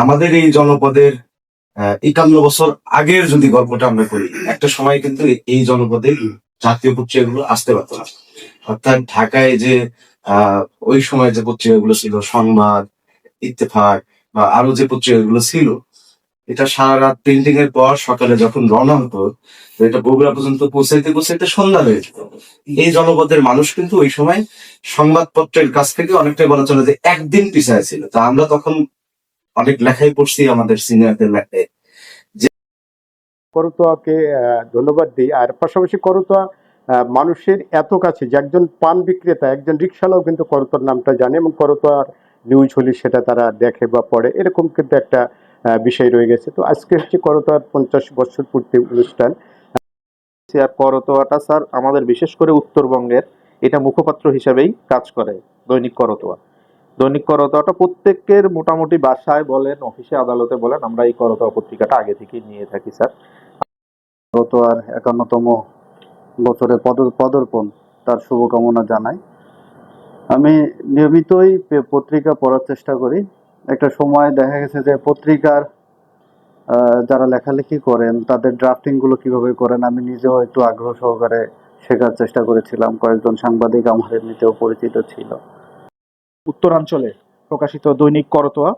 আমাদের এই জনপদের 51 বছর আগের যদি গল্পটা আমরা করি, একটা সময় কিন্তু এই জনপদে জাতীয় পত্রিকাগুলো আসতে পারতো না। অর্থাৎ ঢাকায় যে ওই সময় যে পত্রিকাগুলো ছিল, সংবাদ, ইত্তেফাক বা আরো যে পত্রিকাগুলো ছিল, এটা সারা রাত প্রিন্টিং এর পর সকালে যখন রওনা হতো, তো এটা বগুড়া পর্যন্ত পৌঁছাইতে পৌঁছাইতে সন্ধ্যা হয়ে যেত। এই জনপদের মানুষ কিন্তু ওই সময় সংবাদপত্রের কাছ থেকে অনেকটাই বলা চলে যে একদিন পিছায় ছিল। তা আমরা তখন অনেক লেখাই পড়ছি আমাদের সিনিয়রদের লেখায়। করতোয়াকে ধন্যবাদ দিই। আর পাশাপাশি করতোয়া মানুষের এত কাছে যে একজন পান বিক্রেতা, একজন রিক্সাওয়ালাও কিন্তু করতোয়ার নামটা জানে, এবং করতোয়ার নিউজ হলে সেটা তারা দেখে বা পড়ে, এরকম কিন্তু একটা বিষয় রয়ে গেছে। তো আজকে হচ্ছে করতোয়ার 50 বছর পূর্তি অনুষ্ঠান। আর করতোয়াটা স্যার আমাদের বিশেষ করে উত্তরবঙ্গের এটা মুখপাত্র হিসেবেই কাজ করে। দৈনিক করতোয়া, দৈনিক করতোয়াটা প্রত্যেকের মোটামুটি বাসায় বলেন, অফিসে আদালতে বলেন, আমরা এই করতোয়া পত্রিকাটা আগে থেকেই নিয়ে থাকি স্যার। করতোয়ার 51তম বছরের পদার্পণ, তার শুভকামনা জানাই। আমি নিয়মিতই পত্রিকা পড়ার চেষ্টা করি। একটা সময় দেখা গেছে যে পত্রিকার যারা লেখালেখি করেন তাদের ড্রাফটিং গুলো কিভাবে করেন আমি নিজেও একটু আগ্রহ সহকারে শেখার চেষ্টা করেছিলাম। কয়েকজন সাংবাদিক আমার এমনিতেও পরিচিত ছিল। উত্তরাঞ্চলে প্রকাশিত দৈনিক করতোয়া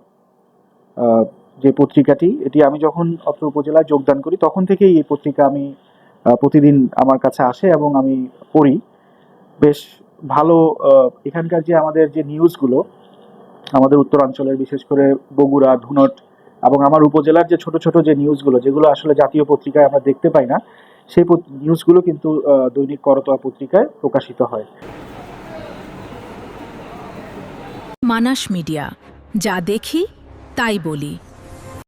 যে পত্রিকাটি, এটি আমি যখন অত্র উপজেলায় যোগদান করি তখন থেকেই এই পত্রিকা আমি প্রতিদিন আমার কাছে আসে এবং আমি পড়ি। বেশ ভালো এখানকার যে আমাদের যে নিউজগুলো, আমাদের উত্তরাঞ্চলের বিশেষ করে বগুড়া, ধুনট এবং আমার উপজেলার যে ছোট ছোট যে নিউজগুলো, যেগুলো আসলে জাতীয় পত্রিকায় আমরা দেখতে পাই না, সেই নিউজগুলো কিন্তু দৈনিক করতোয়া পত্রিকায় প্রকাশিত হয়। মানাস মিডিয়া, যা দেখি তাই বলি।